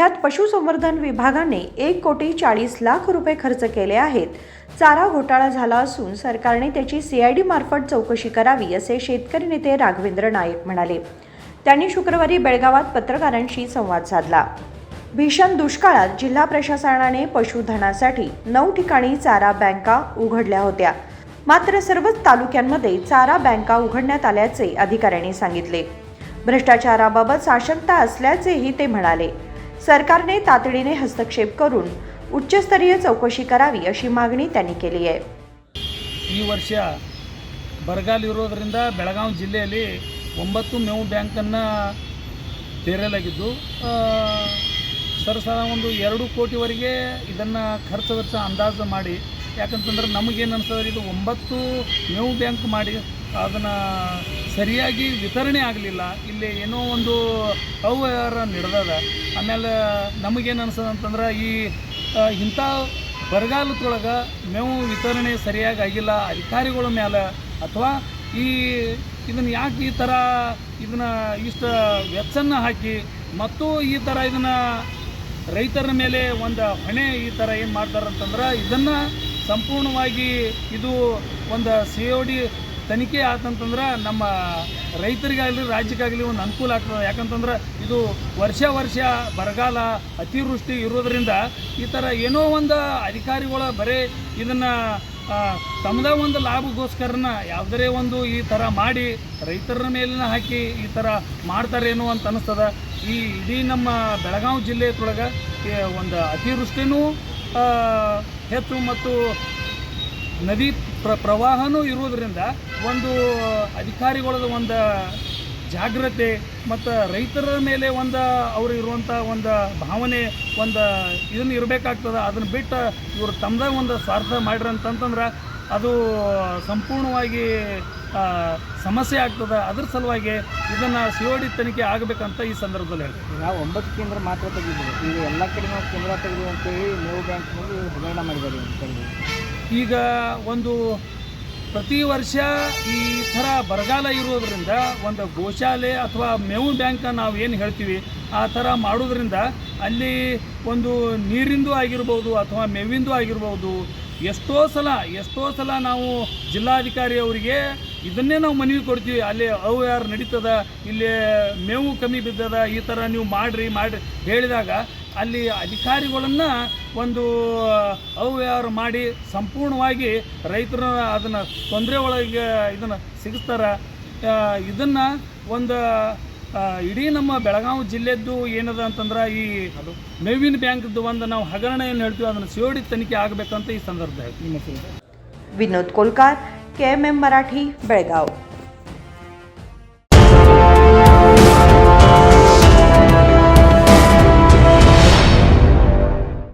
जिल्ह्यात पशुसंवर्धन विभागाने 1,40,00,000 रुपये खर्च केले आहेत। चारा घोटाळा झाला असून सरकारने त्याची सीआयडी मार्फत चौकशी करावी असे शेतकरी नेते राघवेंद्र नायक म्हणाले। त्यांनी शुक्रवारी बेळगावात पत्रकारांशी संवाद साधला। भीषण दुष्काळात जिल्हा प्रशासनाने पशुधनासाठी 9 ठिकाणी चारा बँका उघडल्या होत्या, मात्र सर्वच तालुक्यांमध्ये चारा बँका उघडण्यात आल्याचे अधिकाऱ्यांनी सांगितले। भ्रष्टाचाराबाबत साशंकता असल्याचेही ते म्हणाले। सरकारने तातडीने हस्तक्षेप करून उच्चस्तरीय चौकशी करावी अशी मागणी त्यांनी केली आहे। ಈ ವರ್ಷ ಬರಗಾಲ ಇರೋದರಿಂದ ಬೆಳಗಾವಿ ಜಿಲ್ಲೆಯಲ್ಲಿ 9 ಮೇವು ಬ್ಯಾಂಕನ್ನು ತೆರೆಯಲಾಗಿದ್ದು ಸರಸರ ಒಂದು 2 ಕೋಟಿವರೆಗೆ ಇದನ್ನು ಖರ್ಚು ವೆಚ್ಚ ಅಂದಾಜು ಮಾಡಿ, ಯಾಕಂತಂದ್ರೆ ನಮಗೇನು ಅನ್ಸೋದ್ರೆ ಇದು 9 ಮೇವು ಬ್ಯಾಂಕ್ ಮಾಡಿ ಅದನ್ನು ಸರಿಯಾಗಿ ವಿತರಣೆ ಆಗಲಿಲ್ಲ, ಇಲ್ಲಿ ಏನೋ ಒಂದು ಅವ್ಯವಹಾರ ನಡೆದದ। ಆಮೇಲೆ ನಮಗೇನು ಅನ್ಸೋದಂತಂದ್ರೆ ಇಂಥ ಬರಗಾಲದೊಳಗೆ ಮೇವು ವಿತರಣೆ ಸರಿಯಾಗಿ ಆಗಿಲ್ಲ ಅಧಿಕಾರಿಗಳ ಮೇಲೆ, ಅಥವಾ ಇದನ್ನು ಯಾಕೆ ಈ ಥರ ಇದನ್ನು ಇಷ್ಟು ವೆಚ್ಚನ ಹಾಕಿ ಮತ್ತು ಈ ಥರ ಇದನ್ನು ರೈತರ ಮೇಲೆ ಒಂದು ಹೊಣೆ ಈ ಥರ ಏನು ಮಾಡ್ತಾರಂತಂದ್ರೆ ಇದನ್ನು ಸಂಪೂರ್ಣವಾಗಿ ಇದು ಒಂದು COD ತನಿಖೆ ಆತಂತಂದ್ರೆ ನಮ್ಮ ರೈತರಿಗಾಗಲಿ ರಾಜ್ಯಕ್ಕಾಗಲಿ ಒಂದು ಅನುಕೂಲ ಆಗ್ತದೆ। ಯಾಕಂತಂದ್ರೆ ಇದು ವರ್ಷ ಬರಗಾಲ ಅತಿವೃಷ್ಟಿ ಇರೋದರಿಂದ ಈ ಥರ ಏನೋ ಒಂದು ಅಧಿಕಾರಿಗಳ ಬರೀ ಇದನ್ನು ತಮ್ಮದೇ ಒಂದು ಲಾಭಗೋಸ್ಕರನ ಯಾವುದೇ ಒಂದು ಈ ಥರ ಮಾಡಿ ರೈತರ ಮೇಲಿನ ಹಾಕಿ ಈ ಥರ ಮಾಡ್ತಾರೇನೋ ಅಂತ ಅನ್ನಿಸ್ತದೆ। ಇಡೀ ನಮ್ಮ ಬೆಳಗಾವಿ ಜಿಲ್ಲೆಯೊಳಗೆ ಒಂದು ಅತಿವೃಷ್ಟಿನೂ ಹೆಚ್ಚು ಮತ್ತು ನದಿ ಪ್ರವಾಹನೂ ಇರೋದರಿಂದ ಒಂದು ಅಧಿಕಾರಿಗಳದ ಒಂದು ಜಾಗ್ರತೆ ಮತ್ತು ರೈತರ ಮೇಲೆ ಒಂದು ಅವರು ಇರುವಂಥ ಒಂದು ಭಾವನೆ ಒಂದು ಇದನ್ನು ಇರಬೇಕಾಗ್ತದೆ। ಅದನ್ನು ಬಿಟ್ಟು ಇವರು ತಮ್ಮದೇ ಒಂದು ಸ್ವಾರ್ಥ ಮಾಡಿರಂತಂದ್ರೆ ಅದು ಸಂಪೂರ್ಣವಾಗಿ ಸಮಸ್ಯೆ ಆಗ್ತದೆ। ಅದ್ರ ಸಲುವಾಗಿ ಇದನ್ನು COD ತನಿಖೆ ಆಗಬೇಕಂತ ಈ ಸಂದರ್ಭದಲ್ಲಿ ಹೇಳ್ತೀವಿ। ನಾವು 9 ಕೇಂದ್ರ ಮಾತ್ರ ತೆಗೆದಿದ್ದೀವಿ, ಈಗ ಎಲ್ಲ ಕಡೆ ನಾವು ಕೇಂದ್ರ ತೆಗೆದು ಅಂತೇಳಿ ಮೇವು ಬ್ಯಾಂಕ್ನಲ್ಲಿ ಹಗರಣ ಮಾಡಿದ್ದಾರೆ ಅಂತೇಳಿ ಈಗ ಒಂದು ಪ್ರತಿ ವರ್ಷ ಈ ಥರ ಬರಗಾಲ ಇರೋದರಿಂದ ಒಂದು ಗೋಶಾಲೆ ಅಥವಾ ಮೇವು ಬ್ಯಾಂಕ್ ನಾವು ಏನು ಹೇಳ್ತೀವಿ ಆ ಥರ ಮಾಡೋದ್ರಿಂದ ಅಲ್ಲಿ ಒಂದು ನೀರಿಂದು ಆಗಿರ್ಬೋದು ಅಥವಾ ಮೇವಿಂದು ಆಗಿರ್ಬೋದು ಎಷ್ಟೋ ಸಲ ನಾವು ಜಿಲ್ಲಾಧಿಕಾರಿ ಅವರಿಗೆ ಇದನ್ನೇ ನಾವು ಮನವಿ ಕೊಡ್ತೀವಿ, ಅಲ್ಲಿ ಅವ್ಯವಹಾರ ನಡೀತದ, ಇಲ್ಲಿ ಮೇವು ಕಮ್ಮಿ ಬಿದ್ದದ, ಈ ಥರ ನೀವು ಮಾಡಿರಿ ಹೇಳಿದಾಗ ಅಲ್ಲಿ ಅಧಿಕಾರಿಗಳನ್ನು ಒಂದು ಅವ್ಯವಹಾರ ಮಾಡಿ ಸಂಪೂರ್ಣವಾಗಿ ರೈತರು ಅದನ್ನು ತೊಂದರೆ ಒಳಗೆ ಇದನ್ನು ಸಿಗಿಸ್ತಾರೆ। ಇದನ್ನು ಒಂದು ಇಡೀ ನಮ್ಮ ಬೆಳಗಾವಿ ಜಿಲ್ಲೆದ್ದು ಏನದ ಅಂತಂದ್ರೆ ಈ ಮೇವಿನ ಬ್ಯಾಂಕ್ದು ಒಂದು ನಾವು ಹಗರಣ ಏನು ಹೇಳ್ತೀವಿ ಅದನ್ನು COD ತನಿಖೆ ಆಗಬೇಕಂತ ಈ ಸಂದರ್ಭದಲ್ಲಿ विनोद कोलकार, KMM मराठी, बेळगाव।